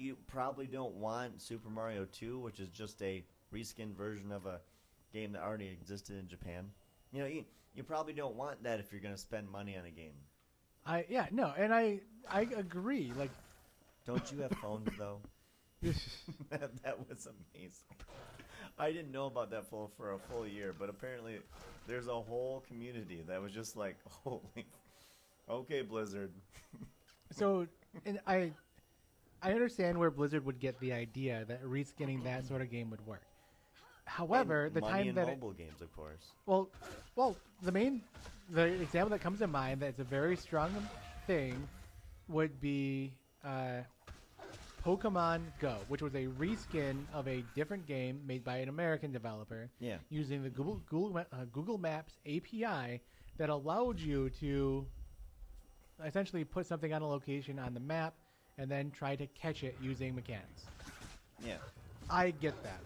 you probably don't want Super Mario 2, which is just a reskinned version of a game that already existed in Japan. You probably don't want that if you're going to spend money on a game. I agree. Like, don't you have phones though? that was amazing. I didn't know about that for a full year, but apparently there's a whole community that was just like, holy, okay, Blizzard. So, and I understand where Blizzard would get the idea that reskinning that sort of game would work. However, and the money time in that mobile games, of course. Well, the example that comes to mind that's a very strong thing would be Pokemon Go, which was a reskin of a different game made by an American developer. Yeah. Using the Google Maps API that allowed you to essentially put something on a location on the map and then try to catch it using mechanics. Yeah. I get that.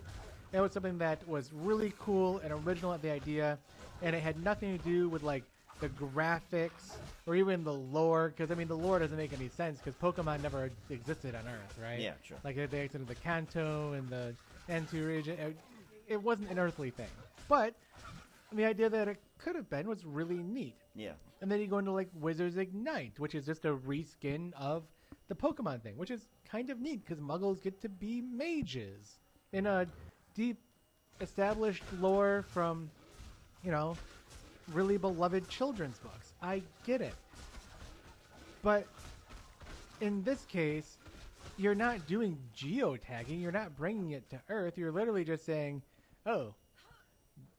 It was something that was really cool and original at the idea, and it had nothing to do with like the graphics or even the lore, because I mean the lore doesn't make any sense because Pokemon never existed on Earth, right? Yeah, sure. Like they existed in the Kanto and the Kanto region. It wasn't an earthly thing, but the idea that it could have been was really neat. Yeah. And then you go into like Wizards Ignite, which is just a reskin of the Pokemon thing, which is kind of neat because Muggles get to be mages in a deep established lore from, really beloved children's books. I get it. But in this case, you're not doing geotagging. You're not bringing it to Earth. You're literally just saying, oh,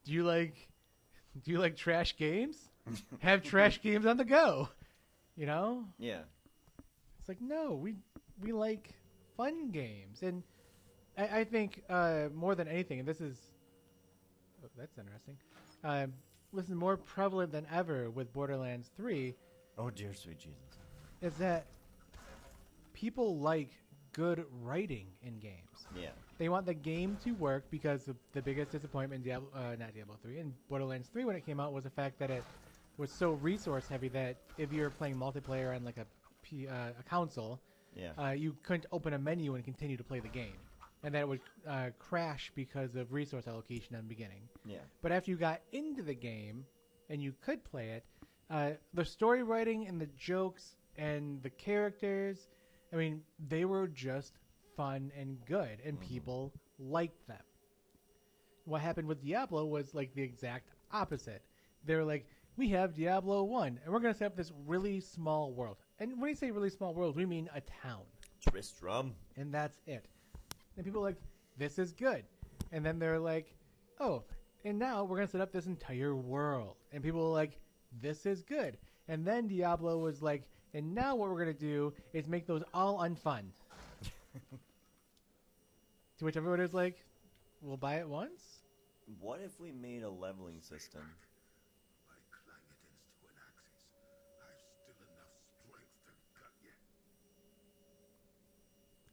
do you like trash games? Have trash games on the go. Yeah. It's like, no, we like fun games. And I think more than anything, and this is, that's interesting, this is more prevalent than ever with Borderlands 3. Oh, dear sweet Jesus. Is that people like good writing in games. Yeah. They want the game to work because the biggest disappointment in not Diablo 3, in Borderlands 3 when it came out was the fact that it was so resource heavy that if you were playing multiplayer on like a console, you couldn't open a menu and continue to play the game. And that it would crash because of resource allocation in the beginning. Yeah. But after you got into the game and you could play it, the story writing and the jokes and the characters, I mean, they were just fun and good, and people liked them. What happened with Diablo was like the exact opposite. They were like, we have Diablo 1, and we're going to set up this really small world. And when we say really small world, we mean a town. Tristram. And that's it. And people are like, this is good. And then they're like, oh, and now we're going to set up this entire world. And people are like, this is good. And then Diablo was like, and now what we're going to do is make those all unfun. To which everyone is like, we'll buy it once? What if we made a leveling system? By clang it into an axis, I've still enough strength to cut you.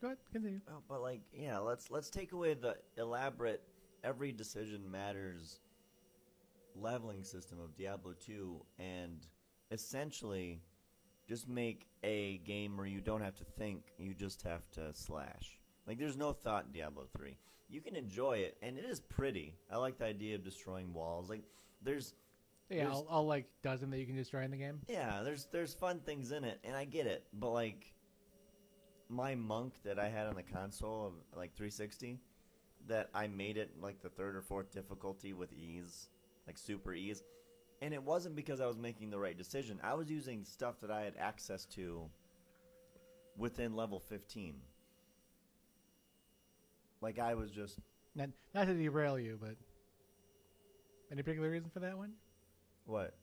Go ahead, continue. Oh, but like, yeah, let's take away the elaborate every decision matters leveling system of Diablo 2 and essentially just make a game where you don't have to think, you just have to slash. Like, there's no thought in Diablo 3. You can enjoy it, and it is pretty. I like the idea of destroying walls. Like, there's all like dozen that you can destroy in the game. Yeah, there's fun things in it, and I get it. But like, my monk that I had on the console of like 360, that I made it like the third or fourth difficulty with ease, like super ease, and it wasn't because I was making the right decision. I was using stuff that I had access to within level 15. Like, I was just... Not to derail you, but any particular reason for that one? What?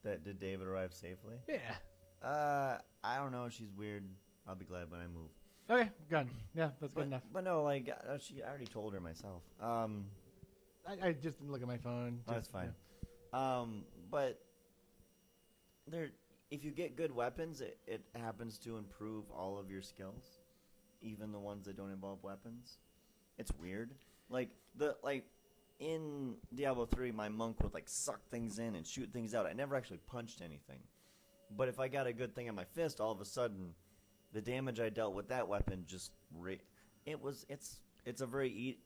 That did David arrive safely? Yeah. I don't know. She's weird. I'll be glad when I move. Okay, good. Yeah, that's good enough. But no, like, I already told her myself. I just didn't look at my phone. That's fine. Yeah. But if you get good weapons, it happens to improve all of your skills, even the ones that don't involve weapons. It's weird. Like in Diablo 3, my monk would like suck things in and shoot things out. I never actually punched anything. But if I got a good thing on my fist, all of a sudden the damage I dealt with that weapon just it's a very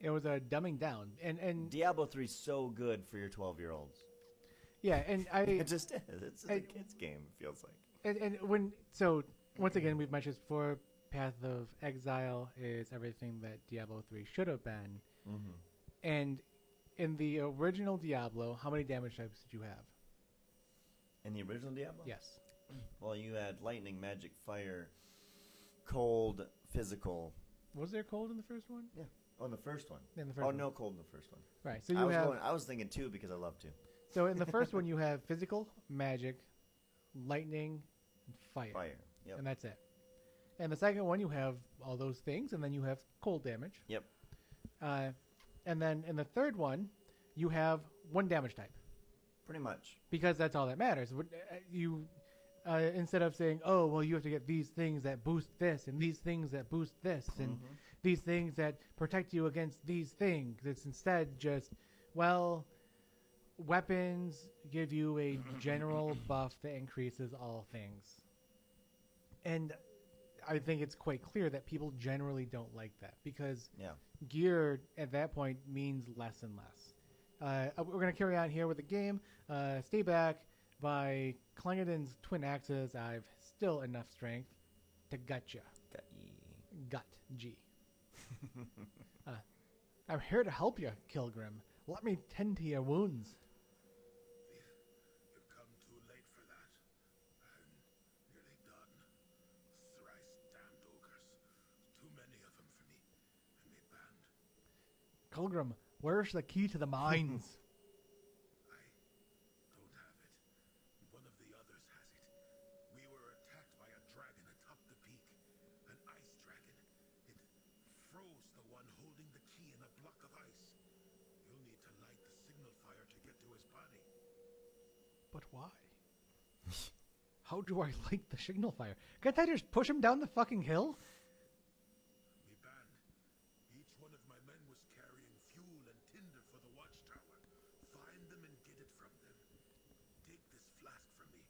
It was a dumbing down, and Diablo 3 is so good for your 12-year-olds. yeah, and It just is. It's a kid's game. It feels like. and once again we've mentioned before, Path of Exile is everything that Diablo 3 should have been. Mm-hmm. And in the original Diablo, how many damage types did you have? In the original Diablo? Yes. Well, you had lightning, magic, fire, cold, physical. Was there cold in the first one? Yeah. Oh, in the first one. In the first Oh, one. no cold in the first one. Right. So I was thinking two because I love to. So in the first one you have physical, magic, lightning, and fire. Fire. Yep. And that's it. And the second one you have all those things, and then you have cold damage. Yep. And then in the third one, you have one damage type. Pretty much. Because that's all that matters. You instead of saying, oh, well, you have to get these things that boost this, and these things that boost this, and these things that protect you against these things. It's instead just, well, weapons give you a general buff that increases all things. And I think it's quite clear that people generally don't like that because gear at that point means less and less. We're going to carry on here with the game. Stay back. By Clangeddon's twin axes, I've still enough strength to gut ya. Gut G. I'm here to help you, Kilgrim. Let me tend to your wounds. You've come too late for that. I'm nearly done. Thrice damned ogres. Too many of them for me and me band. Kilgrim, where's the key to the mines? I don't have it. One of the others has it. We were attacked by a dragon atop the peak. An ice dragon. It froze the one holding the key in a block of ice. You'll need to light the signal fire to get to his body. But why? How do I light the signal fire? Can't I just push him down the fucking hill? Me band. Each one of my men was carrying fuel and tinder for the watchtower. Find them and get it from them. Take this flask from me.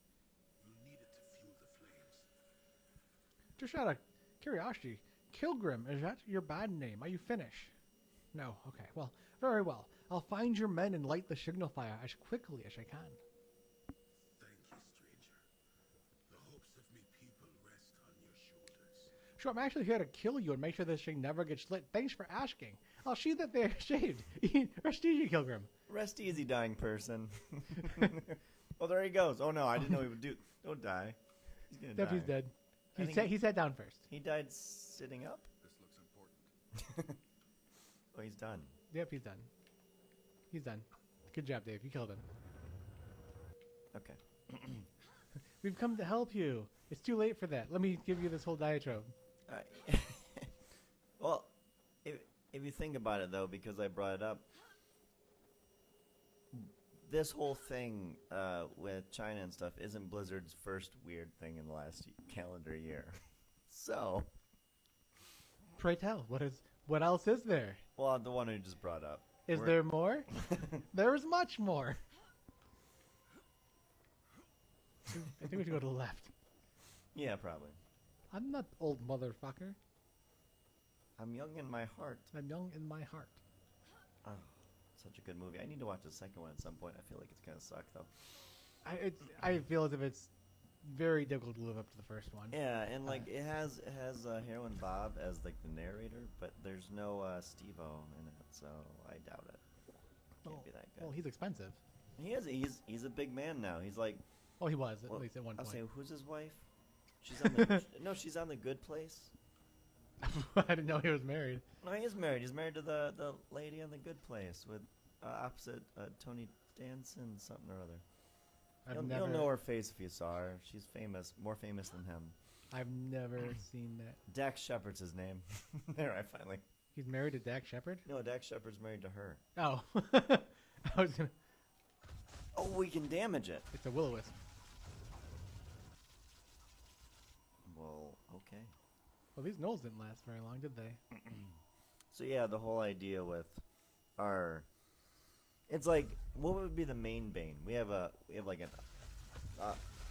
You'll need it to fuel the flames. Just out of curiosity, Kilgrim, is that your bad name? Are you Finnish? No. Okay. Well, very well. I'll find your men and light the signal fire as quickly as I can. Thank you, stranger. The hopes of me people rest on your shoulders. Sure, I'm actually here to kill you and make sure this thing never gets lit. Thanks for asking. I'll see that they're saved. Rest easy, Kilgrim. Rest easy, dying person. Well, there he goes. Oh, no, I didn't know he would do... Don't die. He's going to Yep, die. he's dead. He sat down first. He died sitting up? This looks important. Oh, he's done. Yep, he's done. He's done. Good job, Dave. You killed him. Okay. We've come to help you. It's too late for that. Let me give you this whole diatribe. Well, if you think about it, though, because I brought it up, this whole thing with China and stuff isn't Blizzard's first weird thing in the last calendar year. So, Pray tell, what else is there? well, the one I just brought up. Is there more? There is much more. I think we should go to the left. Yeah, probably. I'm not old motherfucker. I'm young in my heart. I'm young in my heart. Oh, such a good movie. I need to watch the second one at some point. I feel like it's gonna suck though. I feel as if it's very difficult to live up to the first one. Yeah, and like it has Heroin Bob as like the narrator, but there's no Steve-O in it, so I doubt it. Can't be that good. Well, he's expensive. He's a big man now. He's like, Oh, he was, at well, least at one I'll point. say, who's his wife? She's on the no, she's on The Good Place. I didn't know he was married. No, he is married. He's married to the lady on The Good Place with opposite Tony Danson something or other. You'll know her face if you saw her. She's famous, more famous than him. I've never seen that. Dax Shepard's his name. There, I finally. He's married to Dak Shepard? No, Dax Shepard's married to her. Oh. I was gonna... Oh, we can damage it. It's a will-o-wisp. Well, okay. Well, these gnolls didn't last very long, did they? So yeah, the whole idea with our, it's like, what would be the main bane? We have like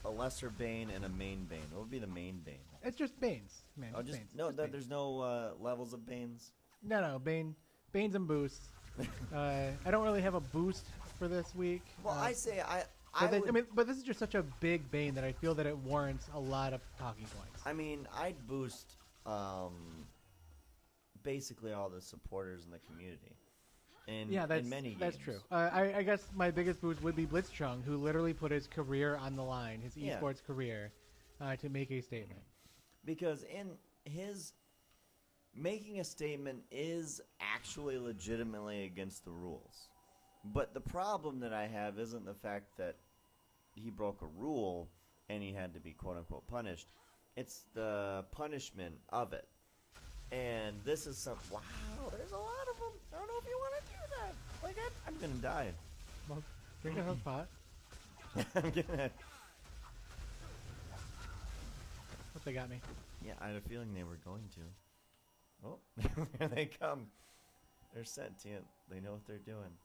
a lesser bane and a main bane. What would be the main bane? It's just Banes, man. Oh, Just just Banes. no. Just Banes. There's no levels of banes. No, Banes and boosts. I don't really have a boost for this week. Well, I say I But would, but this is just such a big Bane that I feel that it warrants a lot of talking points. I mean, I'd boost basically all the supporters in the community. In many games. That's true. I guess my biggest boost would be Blitzchung, who literally put his career on the line, his Yeah. esports career, to make a statement. Because in his making a statement is actually legitimately against the rules. But the problem that I have isn't the fact that he broke a rule and he had to be quote unquote punished. It's the punishment of it. And this is some wow, there's a lot of them. I don't know if you want to do that. Like I'm gonna die. Well, drink a pot. I'm gonna What they got me? Yeah, I had a feeling they were going to. Oh, here they come. They're sentient. They know what they're doing.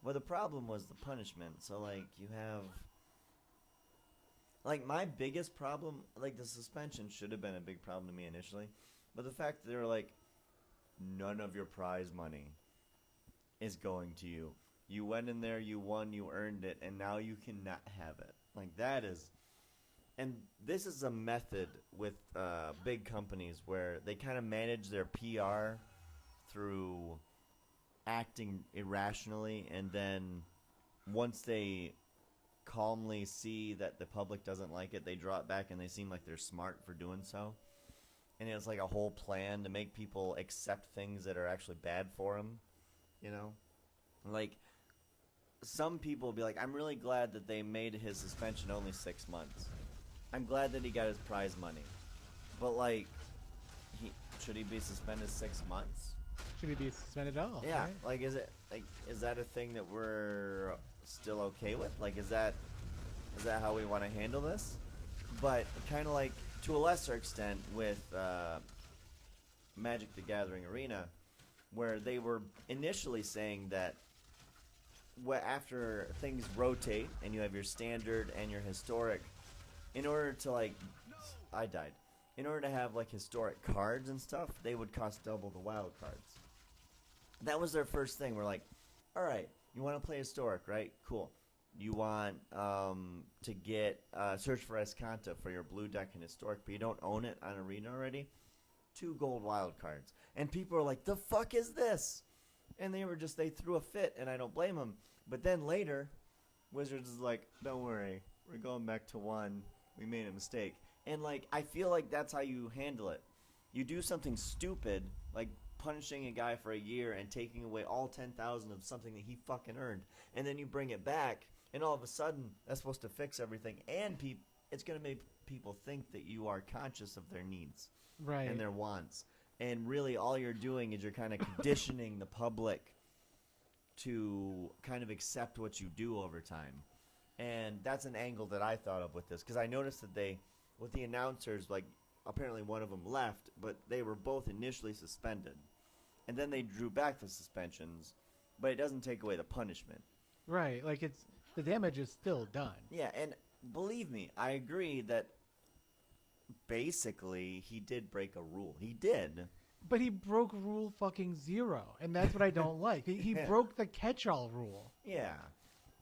Well, the problem was the punishment. So, like, you have... Like, my biggest problem... Like, the suspension should have been a big problem to me initially. But the fact that they were like, none of your prize money is going to you. You went in there, you won, you earned it, and now you cannot have it. Like, that is... And this is a method with big companies where they kind of manage their PR through acting irrationally, and then once they calmly see that the public doesn't like it, they draw it back and they seem like they're smart for doing so. And it's like a whole plan to make people accept things that are actually bad for them, you know? Like, some people will be like, I'm really glad that they made his suspension only 6 months. I'm glad that he got his prize money. But, like, should he be suspended 6 months? Should he be suspended at all? Yeah, right? like, is that a thing that we're still okay with? Like, is that how we want to handle this? But kind of like, to a lesser extent, with Magic the Gathering Arena, where they were initially saying that after things rotate and you have your standard and your historic, in order to, like, I died. In order to have, like, historic cards and stuff, they would cost double the wild cards. That was their first thing. We're like, all right, you want to play historic, right? Cool. You want to get Search for Escanta for your blue deck in historic, but you don't own it on Arena already? 2 gold wild cards. And people are like, the fuck is this? And they threw a fit, and I don't blame them. But then later, Wizards is like, don't worry, we're going back to 1. We made a mistake. And, like, I feel like that's how you handle it. You do something stupid, like punishing a guy for a year and taking away all 10,000 of something that he fucking earned. And then you bring it back, and all of a sudden, that's supposed to fix everything. And it's going to make people think that you are conscious of their needs. Right. And their wants. And really, all you're doing is you're kind of conditioning the public to kind of accept what you do over time. And that's an angle that I thought of with this, because I noticed that with the announcers, like, apparently one of them left, but they were both initially suspended. And then they drew back the suspensions, but it doesn't take away the punishment. Right. Like, the damage is still done. Yeah, and believe me, I agree that basically he did break a rule. He did. But he broke rule fucking 0, and that's what I don't like. He Yeah. broke the catch-all rule. Yeah.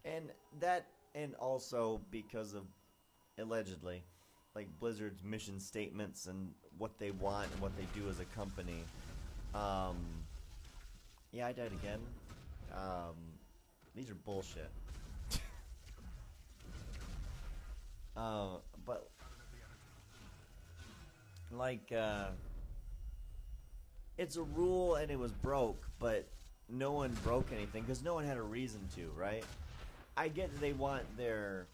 And also because of, allegedly, like, Blizzard's mission statements and what they want and what they do as a company. Yeah, I died again. These are bullshit. But, like, it's a rule and it was broke, but no one broke anything because no one had a reason to, right? I get that they want their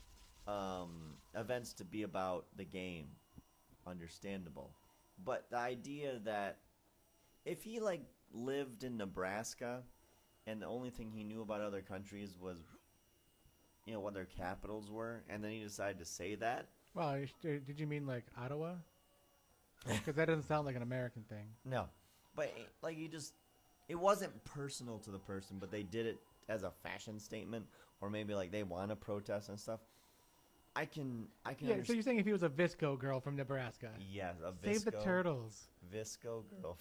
events to be about the game. Understandable. But the idea that if he, like, lived in Nebraska and the only thing he knew about other countries was, you know, what their capitals were, and then he decided to say that. Well, did you mean, like, Ottawa? Because that doesn't sound like an American thing. No. But, like, it wasn't personal to the person, but they did it as a fashion statement, or maybe, like, they want to protest and stuff. I can Yeah, so understand. you're saying if he was a Visco girl from Nebraska, Yes, a save the Visco turtles. Visco girl.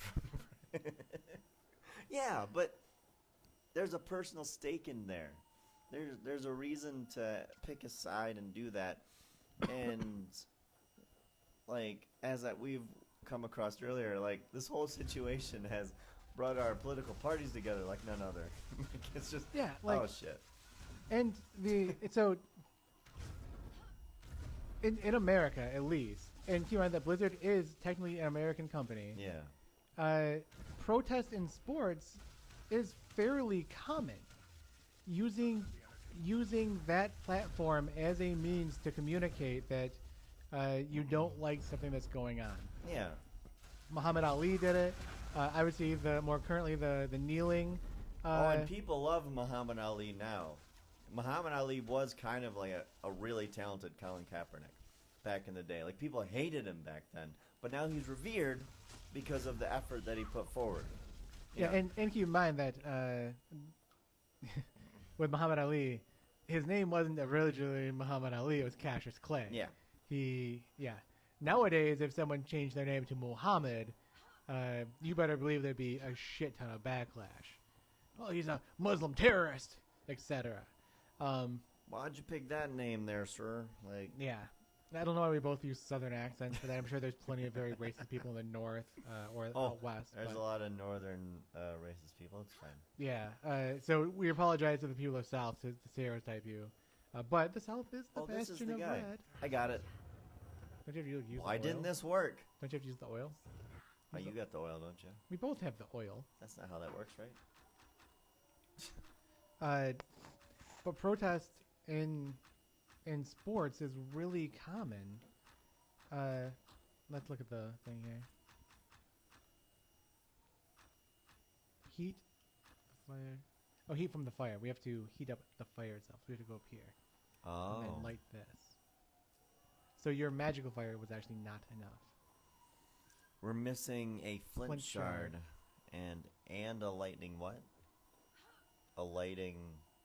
Yeah, but there's a personal stake in there. There's a reason to pick a side and do that, and like as that we've come across earlier, like this whole situation has brought our political parties together like none other. Like, it's just Yeah, like oh shit. and so in America at least, and keep in mind that Blizzard is technically an American company. Yeah. Protest in sports is fairly common. Using that platform as a means to communicate that you don't like something that's going on. Yeah. Muhammad Ali did it. Obviously, more currently the kneeling. And people love Muhammad Ali now. Muhammad Ali was kind of like a really talented Colin Kaepernick back in the day. Like people hated him back then, but now he's revered because of the effort that he put forward. Yeah, and keep in mind that with Muhammad Ali, his name wasn't originally Muhammad Ali; it was Cassius Clay. Yeah. Nowadays, if someone changed their name to Muhammad, you better believe there'd be a shit ton of backlash. Oh, he's a Muslim terrorist, etc. Why'd you pick that name there, sir? Like, Yeah. I don't know why we both use Southern accents for that. I'm sure there's plenty of very racist people in the North or out West. there's but- a lot of northern racist people. It's fine. Yeah. So we apologize to the people of the South to stereotype you. But the South is the This is bastion the of guy. red. I got it. Don't you have to use Why the oil? didn't this work? Don't you have to use the oil? Oh, you got the oil, don't you? We both have the oil. That's not how that works, right? But protest in sports is really common. Let's look at the thing here. Heat, the fire. Oh, heat from the fire. We have to heat up the fire itself. So we have to go up here and then light this. So your magical fire was actually not enough. We're missing a flint, Flint shard. shard and a lightning what? A lighting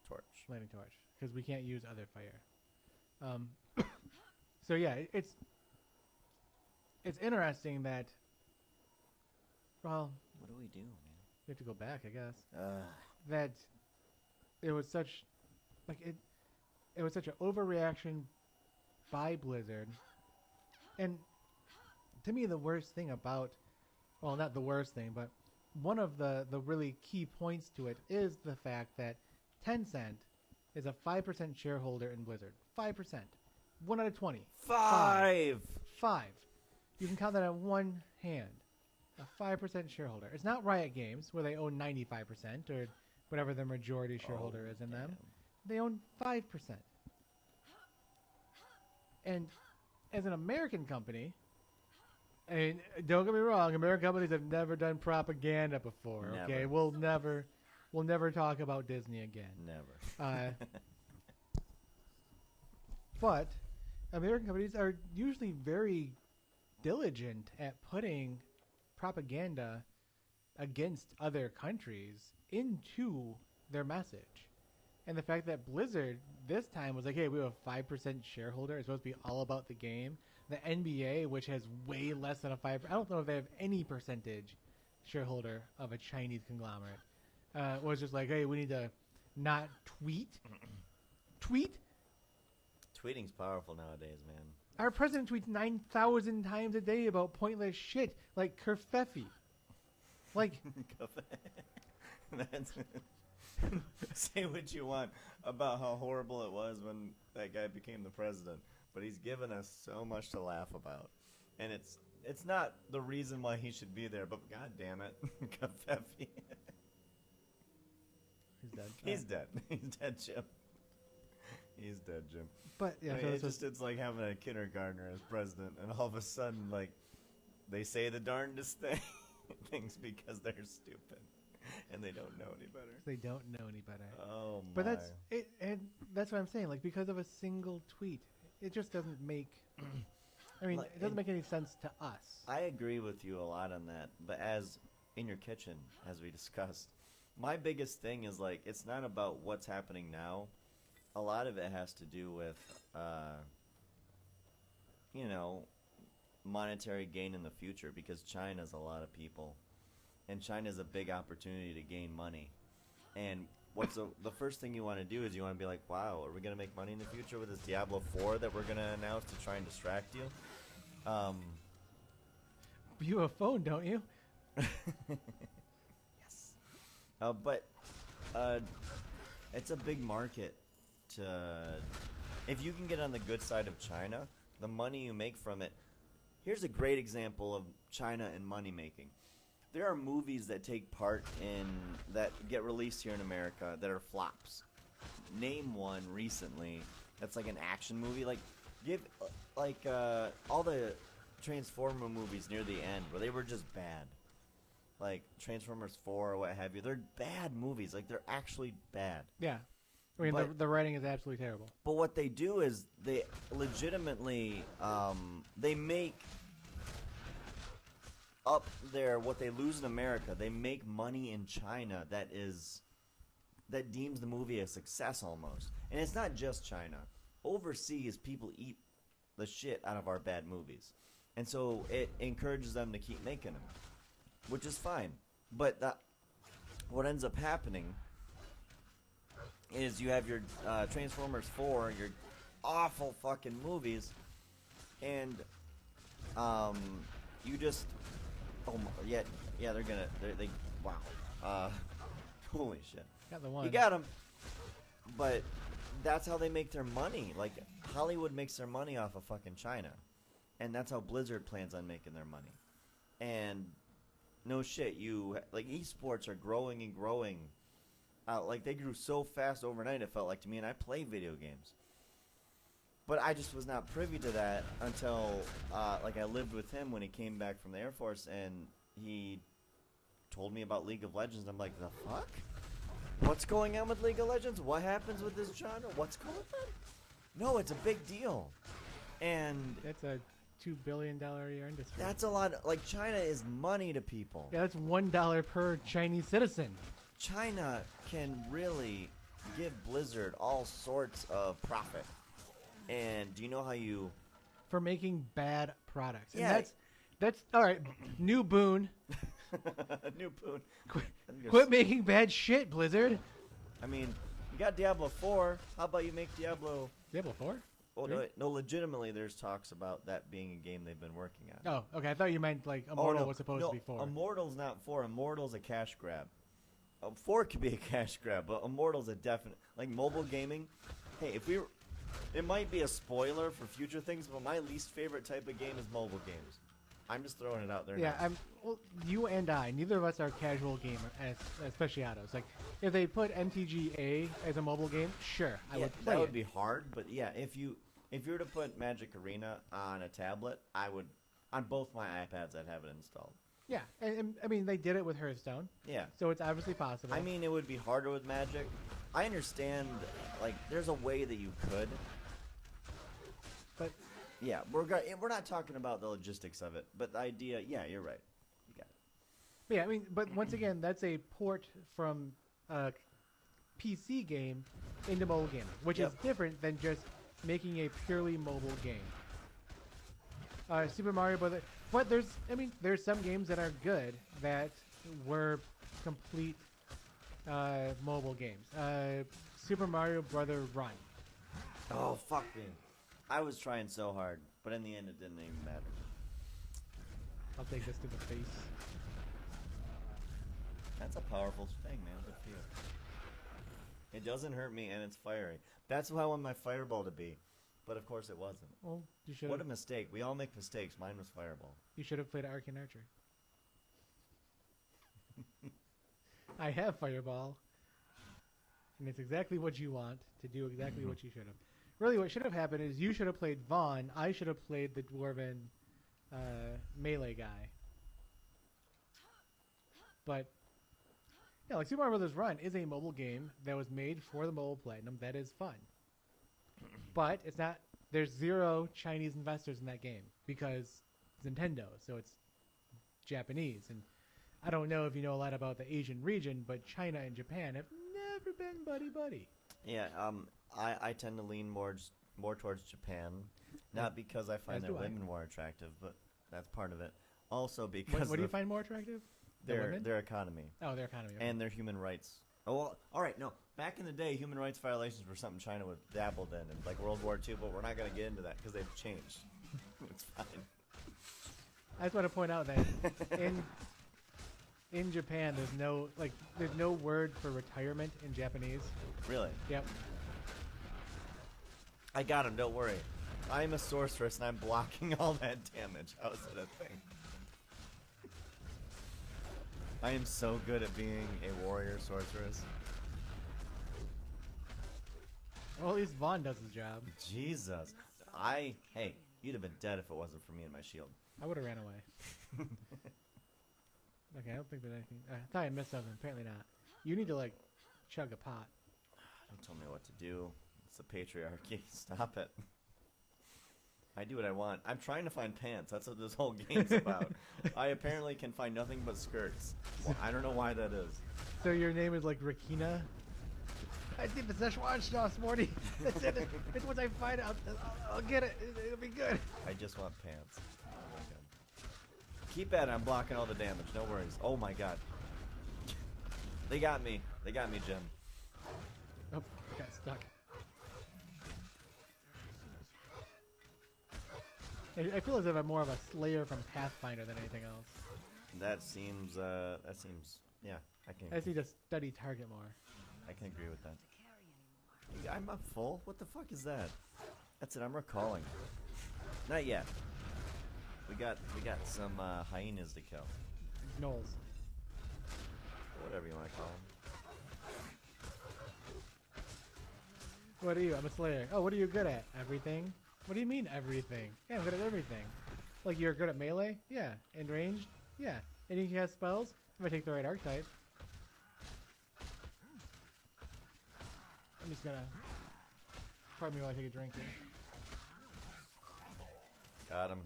torch. Lighting torch, because we can't use other fire. So yeah, it's interesting that. Well, What do we do, man? we have to go back, I guess. Uh, That it was such, it was such an overreaction by Blizzard, and to me the worst thing about, well, not the worst thing, but one of the really key points to it is the fact that Tencent is a 5% shareholder in Blizzard. 5%. 1 out of 20. 5. 5. You can count that on one hand. A 5% shareholder. It's not Riot Games, where they own 95%, or whatever the majority shareholder is in them. They own 5%. And as an American company, and don't get me wrong, American companies have never done propaganda before. Okay, Never. we'll never talk about Disney again. Never. But American companies are usually very diligent at putting propaganda against other countries into their message. And the fact that Blizzard this time was like, hey, we have a 5% shareholder. It's supposed to be all about the game. The NBA, which has way less than a 5%, I don't know if they have any percentage shareholder of a Chinese conglomerate, was just like, hey, we need to not tweet. Tweet? Tweeting's powerful nowadays, man. Our president tweets 9,000 times a day about pointless shit, like kerfefe. Like, That's say what you want about how horrible it was when that guy became the president, but he's given us so much to laugh about, and it's not the reason why he should be there. But god damn it, Kafefi. he's dead. He's dead. He's dead, Jim. He's dead, Jim. But yeah, I mean, so it's this was, just it's like having a kindergartner as president, and all of a sudden, like, they say the darndest things because they're stupid and they don't know any better. they don't know any better. Oh my! But that's it, and that's what I'm saying. Like, because of a single tweet, it just doesn't make. I mean, Like, it doesn't make any sense to us. I agree with you a lot on that, but as in your kitchen, as we discussed, my biggest thing is like it's not about what's happening now. A lot of it has to do with you know, monetary gain in the future because China's a lot of people, and China's a big opportunity to gain money. And the first thing you want to do is you want to be like, wow, are we going to make money in the future with this Diablo 4 that we're going to announce to try and distract you? You have a phone, don't you? Yes. But it's a big market. If you can get on the good side of China, the money you make from it. Here's a great example of China and money making. There are movies that take part that get released here in America that are flops. Name one recently that's like an action movie. All the Transformer movies near the end where they were just bad. Like Transformers 4 or what have you. They're bad movies. Like, they're actually bad. Yeah. I mean, the writing is absolutely terrible. But what they do is they legitimately they make up there what they lose in America. They make money in China that deems the movie a success almost. And it's not just China. Overseas, people eat the shit out of our bad movies. And so it encourages them to keep making them, which is fine. But what ends up happening is you have your Transformers 4, your awful fucking movies, and you just wow, holy shit, Got the one. you got them. But that's how they make their money. Like, Hollywood makes their money off of fucking China, and that's how Blizzard plans on making their money. And no shit, esports are growing and growing. Like, they grew so fast overnight, it felt like to me, and I play video games. But I just was not privy to that until, I lived with him when he came back from the Air Force, and he told me about League of Legends. I'm like, the fuck? What's going on with League of Legends? What happens with this genre? What's going on? No, it's a big deal. And That's a $2 billion a year industry. that's a lot. China is money to people. Yeah, that's $1 per Chinese citizen. China can really give Blizzard all sorts of profit. And do you know how you... For making bad products. And Yeah. that's all right. New boon. New boon. Quit making bad shit, Blizzard. I mean, you got Diablo 4. How about you make Diablo... Diablo 4? Oh, no, legitimately, there's talks about that being a game they've been working on. Oh, okay. I thought you meant like Immortal was supposed to be 4. Immortal's not 4. Immortal's a cash grab. 4 could be a cash grab, but Immortal's a definite... Like, mobile gaming... Hey, it might be a spoiler for future things, but my least favorite type of game is mobile games. I'm just throwing it out there Yeah, now. well, you and I, neither of us are casual gamers, aficionados. Like, if they put MTGA as a mobile game, sure, I would play that would it. be hard, but yeah, if you were to put Magic Arena on a tablet, I would, on both my iPads, I'd have it installed. Yeah, and I mean, they did it with Hearthstone, Yeah. so it's obviously possible. I mean, it would be harder with Magic. I understand, there's a way that you could. But Yeah, we're not talking about the logistics of it, but the idea, yeah, you're right. You got it. yeah, I mean, but once again, that's a port from a PC game into mobile gaming, which is Yep. different than just making a purely mobile game. Super Mario Brothers, but there's some games that are good that were complete mobile games. Super Mario Brothers Run. Oh, fuck me. I was trying so hard, but in the end it didn't even matter. I'll take this to the face. That's a powerful thing, man. Good for you. It doesn't hurt me, and it's fiery. That's what I want my fireball to be. But of course it wasn't. Well, you should. What a mistake. We all make mistakes. Mine was fireball. You should have played Arcane Archery. I have Fireball, and it's exactly what you want to do. Exactly what you should have. Really, what should have happened is you should have played Vaughn. I should have played the dwarven melee guy. But yeah, like Super Mario Brothers Run is a mobile game that was made for the mobile platinum. That is fun. But it's not. There's 0 Chinese investors in that game because it's Nintendo, so it's Japanese. And I don't know if you know a lot about the Asian region, but China and Japan have never been buddy-buddy. Yeah, I tend to lean more more towards Japan, not because I find As their do I. women more attractive, but that's part of it. Also because What do you of find more attractive? The their women? their economy Oh, their economy. Okay. and their human rights. Oh, well, all right. No, back in the day, human rights violations were something China would dabbled in, like World War II. But we're not going to get into that because they've changed. It's fine. I just want to point out that in Japan, there's no word for retirement in Japanese. Really, Yep. I got him. Don't worry. I'm a sorceress and I'm blocking all that damage. How is it a thing? I am so good at being a warrior sorceress. Well, at least Vaughn does his job. Jesus. Hey, you'd have been dead if it wasn't for me and my shield. I would have ran away. Okay, I don't think there's anything. I thought I missed something. Apparently not. You need to like chug a pot. Don't tell me what to do. It's the patriarchy. Stop it. I do what I want. I'm trying to find pants. That's what this whole game's about. I apparently can find nothing but skirts. Well, I don't know why that is. So your name is like Rakina? I did the Szechuan sauce, Morty. That's it. It's once I find it, I'll get it. It'll be good. I just want pants. Oh my god. Keep at it. I'm blocking all the damage. No worries. Oh my god. They got me. They got me, Jim. Oh, got stuck. I feel as if I'm more of a slayer from Pathfinder than anything else. That seems, yeah, I just need to study target more. I can agree with that. I'm up full? What the fuck is that? That's it, I'm recalling. Not yet. We got some, hyenas to kill. Knowles. Whatever you want to call them. What are you? I'm a slayer. Oh, what are you good at? Everything? What do you mean everything? Yeah, I'm good at everything. Like you're good at melee? Yeah. And ranged? Yeah. And you can cast spells? If I take the right archetype. I'm just gonna... Pardon me while I take a drink here. Got him.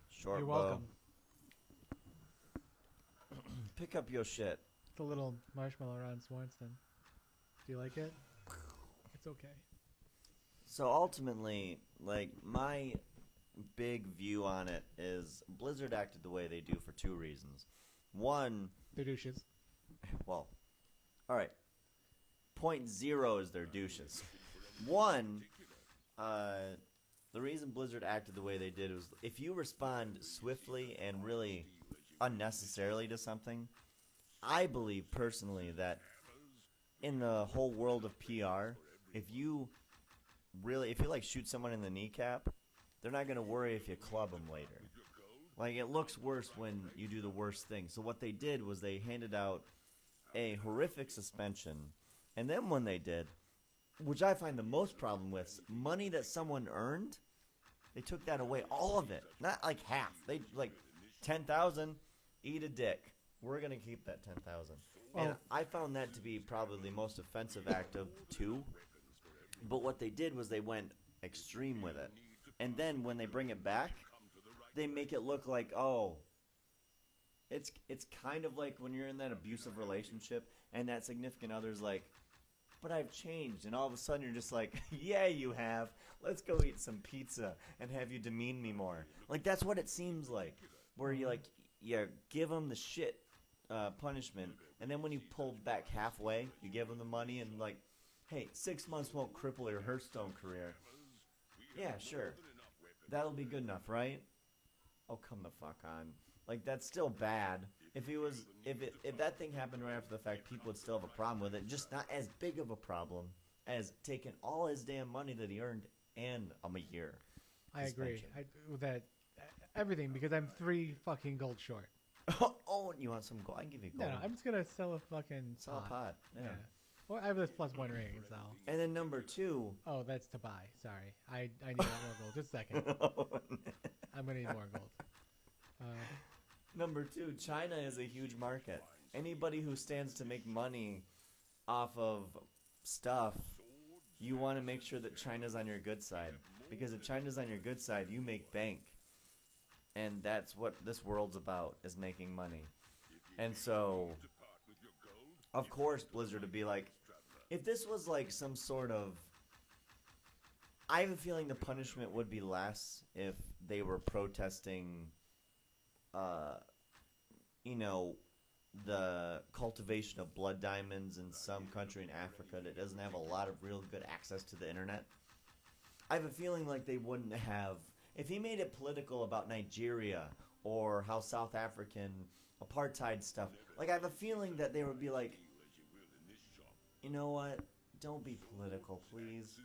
Short You're bow. welcome. Pick up your shit. It's a little marshmallow around Swarnston. Do you like it? It's okay. So ultimately, like, my big view on it is Blizzard acted the way they do for two reasons. One, They're douches. well, alright. Point zero is their douches. One, the reason Blizzard acted the way they did was if you respond swiftly and really unnecessarily to something, I believe personally that in the whole world of PR, if you like shoot someone in the kneecap, they're not going to worry if you club them later. Like, it looks worse when you do the worst thing. So what they did was they handed out a horrific suspension, and then when they did, which I find the most problem with, money that someone earned, they took that away, all of it, not like half. They like 10,000, eat a dick. We're gonna keep that 10,000, and I found that to be probably the most offensive act of two. But what they did was they went extreme with it, and then when they bring it back, they make it look like, oh, it's kind of like when you're in that abusive relationship and that significant other's like, but I've changed, and all of a sudden you're just like, yeah, you have. Let's go eat some pizza and have you demean me more. Like, that's what it seems like, where you give them the shit punishment, and then when you pull back halfway, you give them the money and like, hey, 6 months won't cripple your Hearthstone career. Yeah, sure. That'll be good enough, right? Oh, come the fuck on. Like, that's still bad. If that thing happened right after the fact, people would still have a problem with it. Just not as big of a problem as taking all his damn money that he earned and a year. I agree with that. Everything, because I'm 3 fucking gold short. Oh, you want some gold? I can give you gold. No, I'm just gonna sell a fucking Sell a pot. Yeah. Well, I have this +1 ring, so. And then number 2. Oh, that's to buy. Sorry, I need more gold. Just a second. I'm gonna need more gold. Number 2, China is a huge market. Anybody who stands to make money off of stuff, you want to make sure that China's on your good side. Because if China's on your good side, you make bank. And that's what this world's about, is making money. And so, of course, Blizzard would be like, if this was like some sort of I have a feeling the punishment would be less if they were protesting, you know, the cultivation of blood diamonds in some country in Africa that doesn't have a lot of real good access to the internet. I have a feeling like they wouldn't have. If he made it political about Nigeria or how South African apartheid stuff, like I have a feeling that they would be like, you know what? Don't be political, please.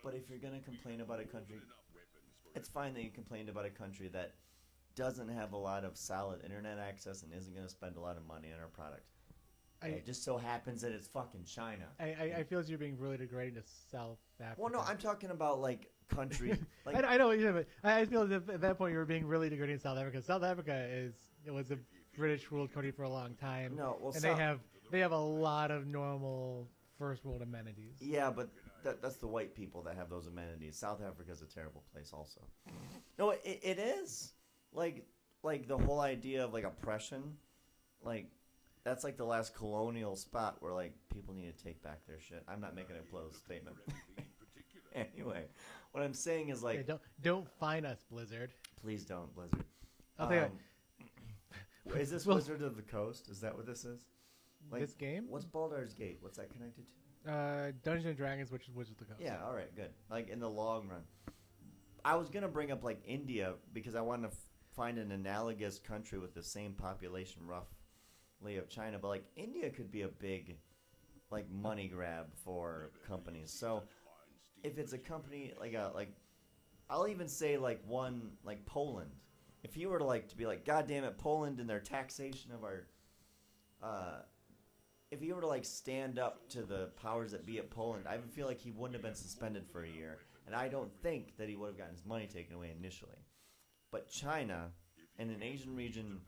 But if you're going to complain about a country, it's fine that you complained about a country that doesn't have a lot of solid internet access and isn't going to spend a lot of money on our product. It just so happens that it's fucking China. I feel as you're being really degrading to South Africa. Well, no, I'm talking about like country. Like, I know what you're saying, but I feel as if at that point you were being really degrading to South Africa. South Africa was a British ruled country for a long time. No, well, and they have a lot of normal first world amenities. Yeah, but that's the white people that have those amenities. South Africa's a terrible place, also. No, it is like the whole idea of like oppression, like. That's like the last colonial spot where like people need to take back their shit. I'm not making a closed statement. Anyway, what I'm saying is like, hey, don't fine us, Blizzard. Please don't, Blizzard. I'll tell you is this Wizard of the Coast? Is that what this is? Like, this game? What's Baldur's Gate? What's that connected to? Dungeons and Dragons, which is Wizard of the Coast. Yeah, all right, good. Like in the long run, I was gonna bring up like India because I want to find an analogous country with the same population, roughly, of China, but like India could be a big like money grab for companies. So if it's a company like I'll even say like one like Poland. If you were to be like, God damn it, Poland and their taxation of our if he were to like stand up to the powers that be at Poland, I feel like he wouldn't have been suspended for a year. And I don't think that he would have gotten his money taken away initially. But China and an Asian region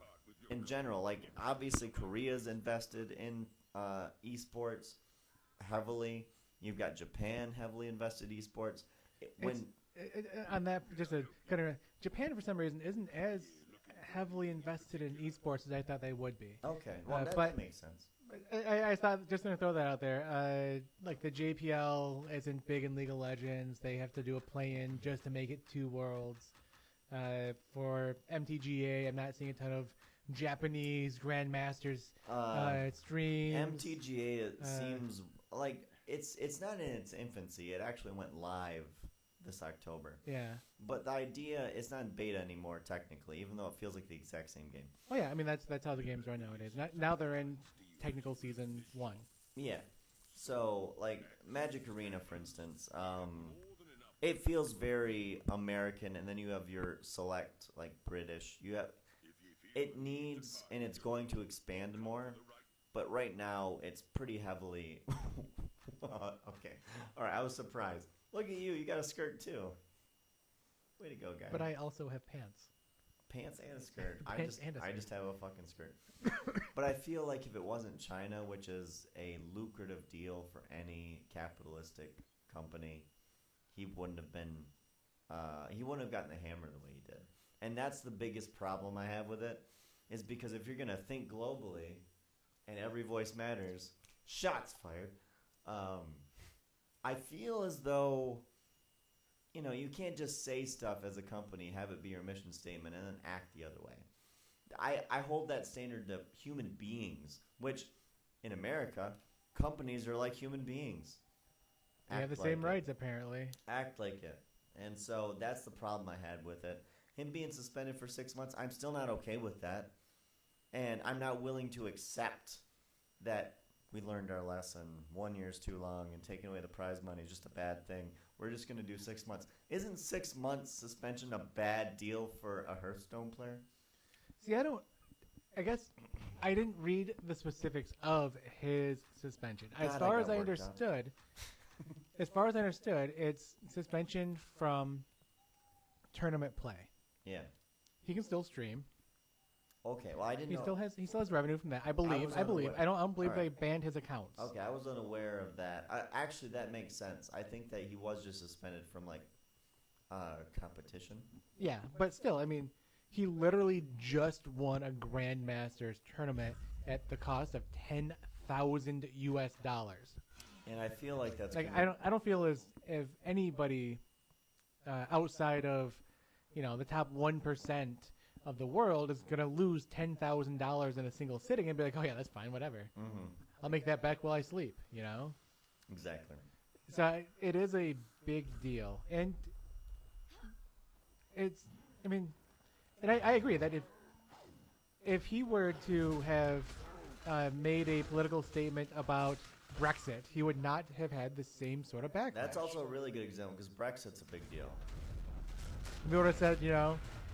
in general, like obviously Korea's invested in esports heavily. You've got Japan heavily invested esports. On that, just to kind of Japan for some reason isn't as heavily invested in esports as I thought they would be. Okay, well that makes sense. I thought, just going to throw that out there, like the JPL isn't big in League of Legends. They have to do a play-in just to make it 2 worlds. For MTGA, I'm not seeing a ton of Japanese Grandmasters streams. MTGA seems like it's not in its infancy. It actually went live this October. Yeah. But the idea, it's not in beta anymore technically, even though it feels like the exact same game. Oh yeah, I mean that's how the games run nowadays. Now they're in technical season 1. Yeah. So like Magic Arena, for instance, it feels very American, and then you have your select like British. It needs, and it's going to expand more, but right now it's pretty heavily. Okay, all right. I was surprised. Look at you. You got a skirt too. Way to go, guy. But I also have pants. Pants and a skirt. I Pants and a skirt. just have a fucking skirt. But I feel like if it wasn't China, which is a lucrative deal for any capitalistic company, he wouldn't have been. He wouldn't have gotten the hammer the way he did. And that's the biggest problem I have with it, is because if you're going to think globally and every voice matters, shots fired, I feel as though, you can't just say stuff as a company, have it be your mission statement, and then act the other way. I hold that standard to human beings, which in America, companies are like human beings. They have the same rights, apparently. Act like it. And so that's the problem I had with it. Him being suspended for 6 months, I'm still not okay with that. And I'm not willing to accept that we learned our lesson. 1 year is too long, and taking away the prize money is just a bad thing. We're just going to do 6 months. Isn't 6 months suspension a bad deal for a Hearthstone player? See, I guess I didn't read the specifics of his suspension. As far as I understood, it's suspension from tournament play. Yeah. He can still stream. Okay, well I didn't know. He still has revenue from that. I believe. I don't believe they banned his accounts. Okay, I was unaware of that. Actually, that makes sense. I think that he was just suspended from like competition. Yeah, but still, I mean, he literally just won a Grandmasters tournament at the cost of $10,000 US. And I feel like that's like I don't feel as if anybody outside of, the top 1% of the world is going to lose $10,000 in a single sitting and be like, oh yeah, that's fine, whatever. Mm-hmm. I'll make that back while I sleep, Exactly. So it is a big deal. And I agree that if he were to have made a political statement about Brexit, he would not have had the same sort of backlash. That's also a really good example because Brexit's a big deal. If he would have said,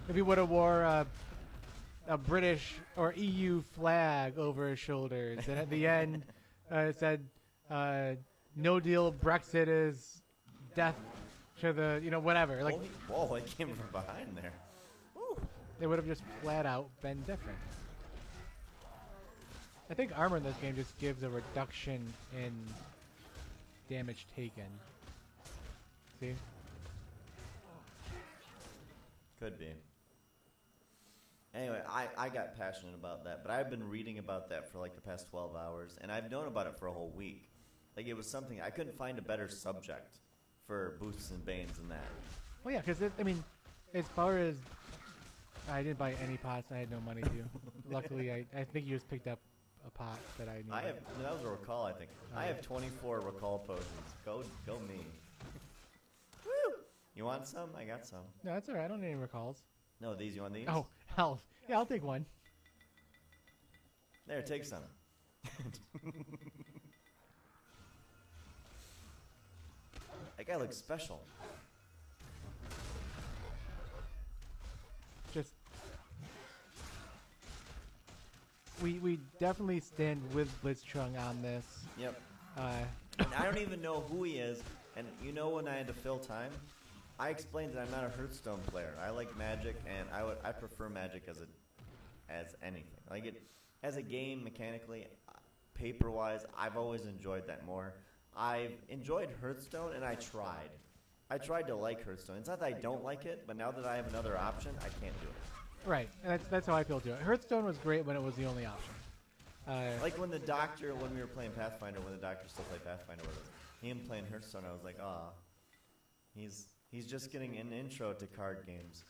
if he would have wore a British or EU flag over his shoulders, and at the end it said, "No deal, Brexit is death to the," whatever. Like, whoa, it came from behind there. Woo. They would have just flat out been different. I think armor in this game just gives a reduction in damage taken. See? Could be. Anyway, I got passionate about that, but I've been reading about that for like the past 12 hours, and I've known about it for a whole week. Like, it was something, I couldn't find a better subject for Boosts and Boons than that. Well, yeah, because, as far as... I didn't buy any pots, I had no money to. Luckily, I think you just picked up a pot that I needed. That was a recall, I think. I have 24 recall potions. Go me. Woo! You want some? I got some. No, that's alright, I don't need any recalls. No, these, you want these? Oh, hell. Yeah, I'll take one. There, take some. That guy looks special. Just... We definitely stand with Blitzchung on this. Yep. And I don't even know who he is, and when I had to fill time, I explained that I'm not a Hearthstone player. I like Magic, and I prefer Magic as anything. Like it as a game mechanically, paper-wise, I've always enjoyed that more. I've enjoyed Hearthstone, and I tried to like Hearthstone. It's not that I don't like it, but now that I have another option, I can't do it. Right, and that's how I feel too. Hearthstone was great when it was the only option. Like when we were playing Pathfinder, when the doctor still played Pathfinder with us, him playing Hearthstone, I was like, he's just getting an intro to card games.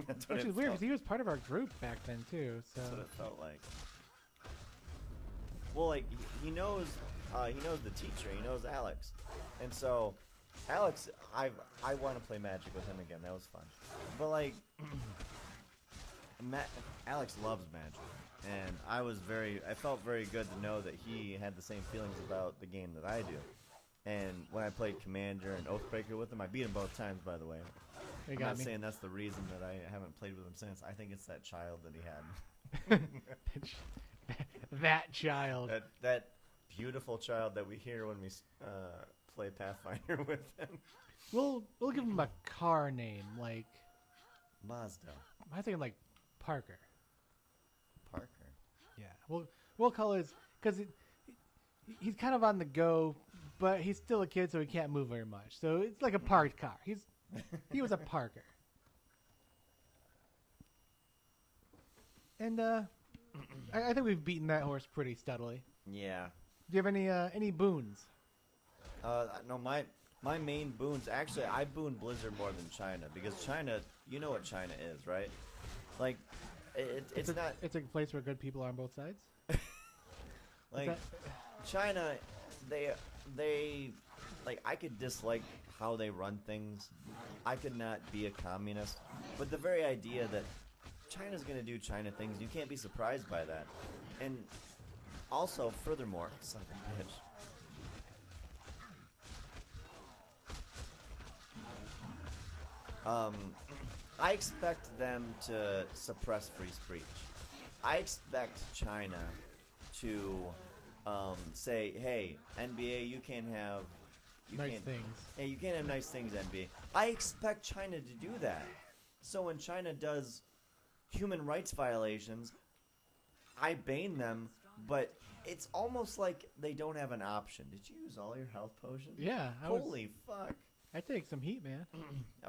That's what Which is weird because he was part of our group back then too. So that's what it felt like. Well, like he knows the teacher, he knows Alex, and so Alex, I want to play Magic with him again. That was fun, but like. Alex loves Magic, and I felt very good to know that he had the same feelings about the game that I do. And when I played Commander and Oathbreaker with him, I beat him both times, by the way. I'm not saying that's the reason that I haven't played with him since. I think it's that child that he had. That child. That beautiful child that we hear when we play Pathfinder with him. We'll give him a car name, like... Mazda. I think like Parker. Parker. Yeah, we'll call his because he's kind of on the go, but he's still a kid, so he can't move very much. So it's like a parked car. He was a Parker. And I think we've beaten that horse pretty steadily. Yeah. Do you have any boons? No, my main boons. Actually, I boon Blizzard more than China because China. You know what China is, right? Like, it's not. It's a place where good people are on both sides. Like, China, they like. I could dislike how they run things. I could not be a communist, but the very idea that China's gonna do China things, you can't be surprised by that. And also, furthermore, son of a bitch. I expect them to suppress free speech. I expect China to say, "Hey, NBA, you can't have nice things. Hey, you can't have nice things, NBA." I expect China to do that. So when China does human rights violations, I bane them, but it's almost like they don't have an option. Did you use all your health potions? Yeah. Holy fuck. I take some heat, man.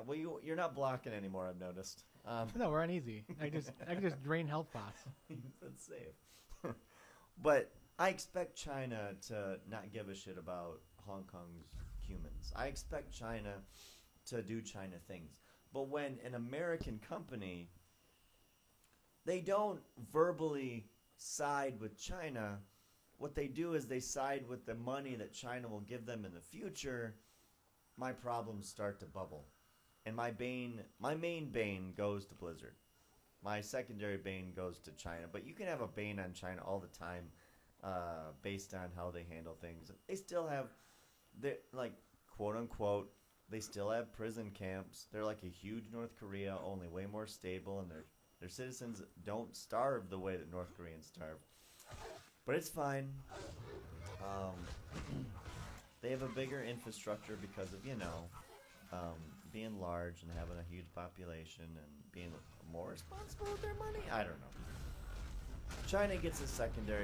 Well, you're not blocking anymore, I've noticed. No, we're on easy. I can just drain health pots. That's safe. But I expect China to not give a shit about Hong Kong's humans. I expect China to do China things. But when an American company, they don't verbally side with China, what they do is they side with the money that China will give them in the future, my problems start to bubble. And my main bane goes to Blizzard. My secondary bane goes to China. But you can have a bane on China all the time based on how they handle things. They still have, like, quote unquote, they still have prison camps. They're like a huge North Korea, only way more stable, and their citizens don't starve the way that North Koreans starve. But it's fine. They have a bigger infrastructure because of, being large and having a huge population and being more responsible with their money. I don't know. China gets a secondary